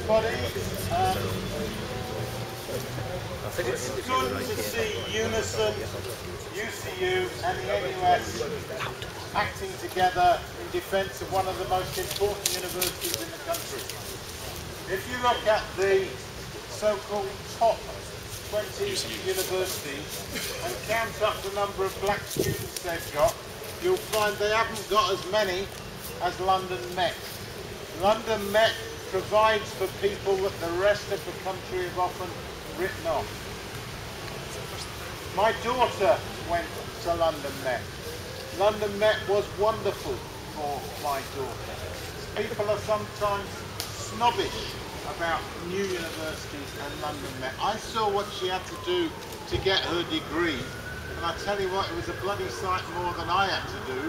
bodies. It's good to see Unison, UCU and the NUS acting together in defence of one of the most important universities in the country. If you look at the so-called top 20 universities and count up the number of black students they've got, you'll find they haven't got as many as London Met. London Met provides for people that the rest of the country have often written off. My daughter went to London Met. London Met was wonderful for my daughter. People are sometimes snobbish about new universities and London Met. I saw what she had to do to get her degree, and I tell you what, it was a bloody sight more than I had to do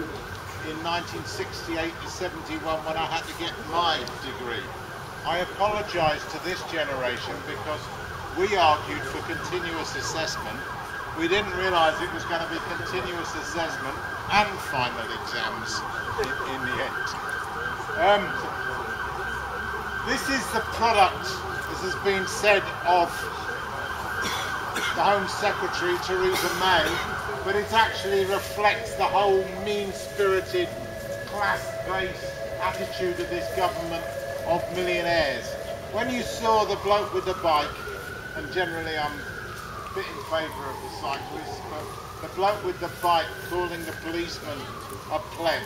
in 1968 to 71 when I had to get my degree. I apologise to this generation because we argued for continuous assessment. We didn't realise it was going to be continuous assessment and final exams in the end. This is the product, as has been said, of the Home Secretary Theresa May, but it actually reflects the whole mean-spirited, class-based attitude of this government of millionaires. When you saw the bloke with the bike, and generally I'm a bit in favour of the cyclists, but the bloke with the bike calling the policeman a pleb,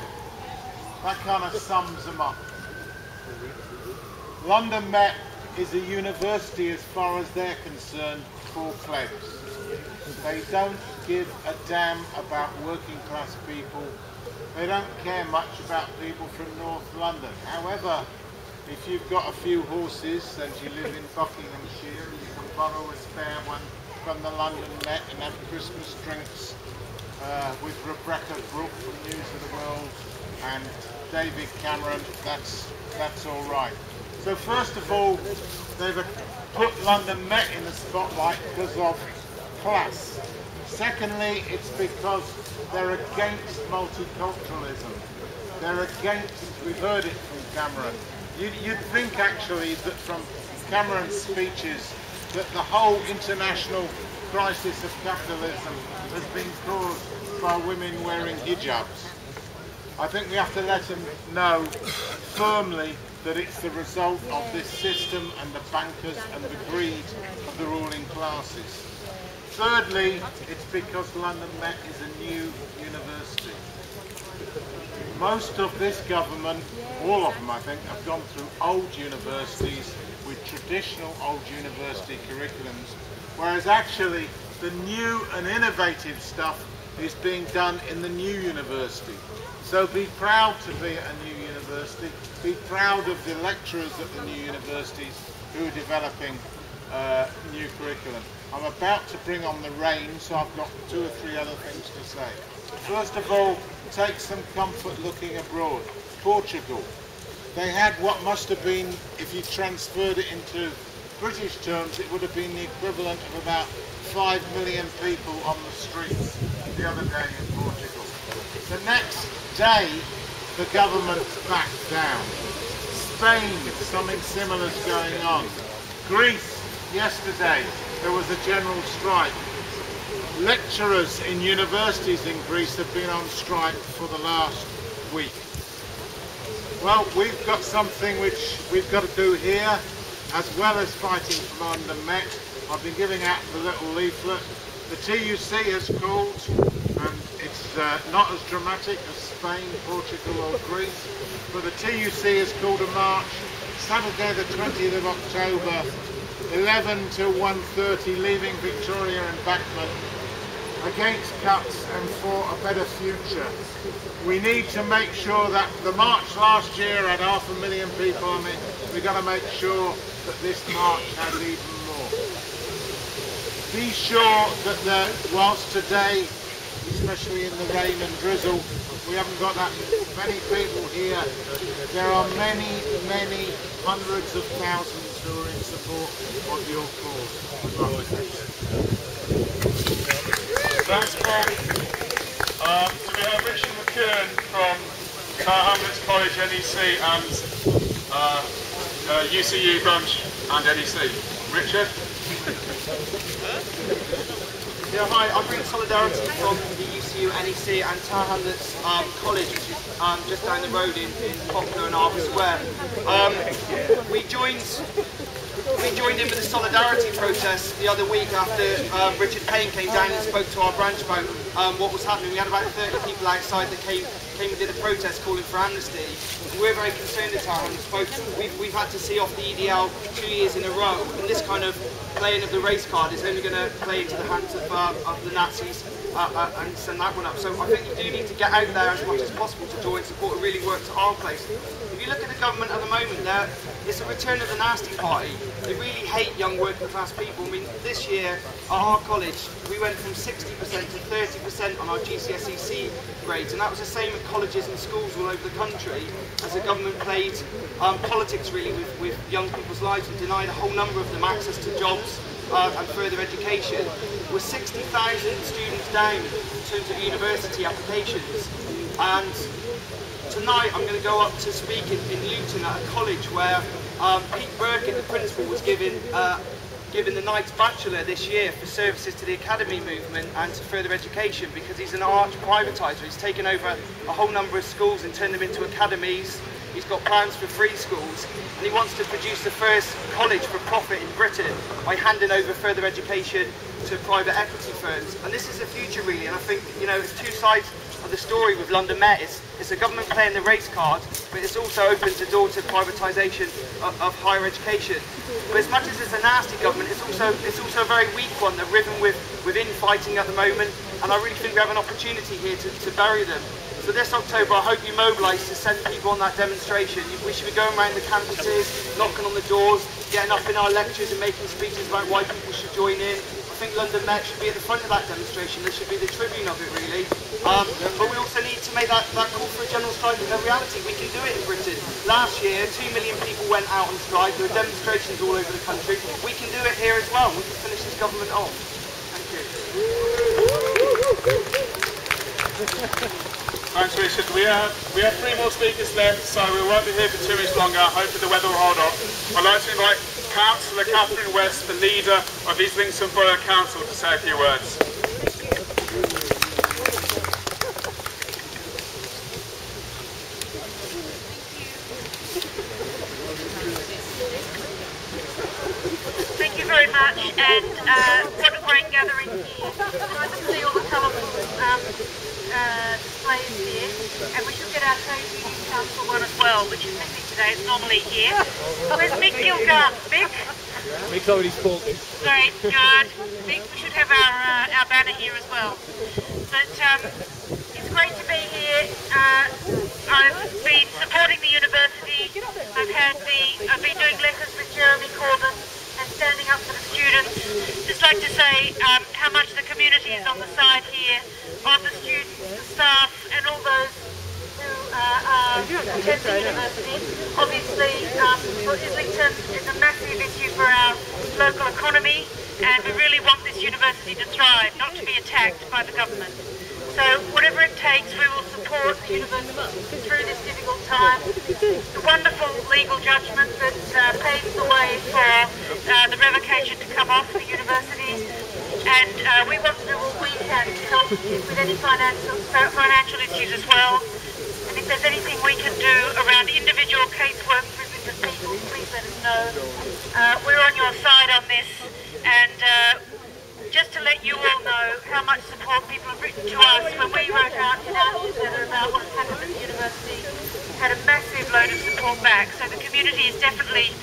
that kind of sums them up. London Met is a university, as far as they're concerned, for plebs. They don't give a damn about working class people. They don't care much about people from North London. However, if you've got a few horses and you live in Buckinghamshire, you can borrow a spare one from the London Met and have Christmas drinks with Rebecca Brooke from News of the World and David Cameron. That's all right. So first of all, they've put London Met in the spotlight because of class. Secondly, it's because they're against multiculturalism. They're against, we've heard it from Cameron. You'd think actually that from Cameron's speeches that the whole international crisis of capitalism has been caused by women wearing hijabs. I think we have to let him know firmly that it's the result of this system and the bankers and the greed of the ruling classes. Thirdly, it's because London Met is a new university. Most of this government, all of them I think, have gone through old universities with traditional old university curriculums, whereas actually the new and innovative stuff is being done in the new university. So be proud to be at a new university, be proud of the lecturers at the new universities who are developing new curriculum. I'm about to bring on the rain, so I've got 2 or 3 other things to say. First of all, take some comfort looking abroad. Portugal. They had what must have been, if you transferred it into British terms, it would have been the equivalent of about 5 million people on the streets the other day in Portugal. The next day, the government backed down. Spain, something similar is going on. Greece, yesterday, there was a general strike. Lecturers in universities in Greece have been on strike for the last week. Well, we've got something which we've got to do here, as well as fighting for London Met. I've been giving out the little leaflet. The TUC has called, and it's not as dramatic as Spain, Portugal or Greece, but the TUC has called a march Saturday the 20th of October, 11 till 1:30, leaving Victoria Embankment, against cuts and for a better future. We need to make sure that the march last year had 500,000 people on it. We've got to make sure that this march has even more. Be sure that whilst today, especially in the rain and drizzle, we haven't got that many people here, there are many, many hundreds of thousands who are in support of your cause. Thanks, Paul. So we have Richard McKeown from Hamlets College, NEC, and UCU Bunch and NEC. Richard? Yeah, hi, I bring solidarity from the UCU, NEC and Tower Hamlets College, which is just down the road in Poplar and Harbour Square. We joined in with the solidarity protest the other week after Richard Payne came down and spoke to our branch about what was happening. We had about 30 people outside that came and did a protest calling for amnesty. We're very concerned at Tower Hamlets. We've had to see off the EDL 2 years in a row, and this kind of playing of the race card is only going to play into the hands of the Nazis and send that one up. So I think you do need to get out there as much as possible to join support and really work to our place. If you look at the government at the moment, it's a return of the nasty party. They really hate young working class people. I mean, this year at our college, we went from 60% to 30% on our GCSE grades, and that was the same at colleges and schools all over the country, as the government played politics really with young people's lives and denied a whole number of them access to jobs and further education. We're 60,000 students down in terms of university applications, and tonight I'm going to go up to speak in Luton at a college where Pete Birkin, the principal, was given the Knight's Bachelor this year for services to the academy movement and to further education, because he's an arch privatiser. He's taken over a whole number of schools and turned them into academies. He's got plans for free schools, and he wants to produce the first college for profit in Britain by handing over further education to private equity firms. And this is the future really, and I think, you know, it's two sides of the story with London Met. It's the government playing the race card, but it's also opens the door to privatisation of higher education. But as much as it's a nasty government, it's also a very weak one. They're riven with infighting at the moment, and I really think we have an opportunity here to bury them. So this October, I hope you mobilise to send people on that demonstration. We should be going around the campuses, knocking on the doors, getting up in our lectures and making speeches about why people should join in. I think London Met should be at the front of that demonstration. They should be the tribune of it, really. But we also need to make that call for a general strike a reality. We can do it in Britain. Last year, 2 million people went out on strike. There were demonstrations all over the country. We can do it here as well. We can finish this government off. Thank you. Thanks, Richard. We have 3 more speakers left, so we won't be here for 2 weeks longer. Hopefully the weather will hold off. I'd like to invite Councillor Catherine West, the leader of Islington Borough Council, to say a few words. Thank you very much, and what a great gathering here. I can see all the colourful displays here, and we should get our Trade Union Council one as well, which is missing today. It's normally here. Where's Mick Gilgar? Mick? Mick's already spoken. Great, good. Mick, we should have our banner here as well. But it's great to be here. I've been supporting the university. I've been doing letters with Jeremy Corbyn and standing up for the students. Just like to say how much the community is on the side here of the students, the staff, and all those who attend the university. Obviously, for Islington, it's a massive issue for our local economy, and we really want this university to thrive, not to be attacked by the government. So whatever it takes, we will support the university through this difficult time. The wonderful legal judgment that paves the way for the revocation to come off the university, and we want to do what we can to help with any financial issues as well. And if there's anything we can do around individual casework for Islington people, please let us know. We're on your side on this, and just to let you all know how much support people have written to us when we wrote out in our newsletter about what's happened at the university. Had a massive load of support back, so the community is definitely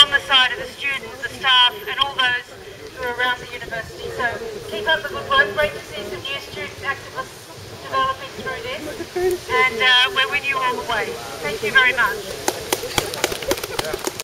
on the side of the students, the staff, and all those who are around the university. So keep up the good work. Great to see some new student activists developing through this, and we're with you all the way. Thank you very much.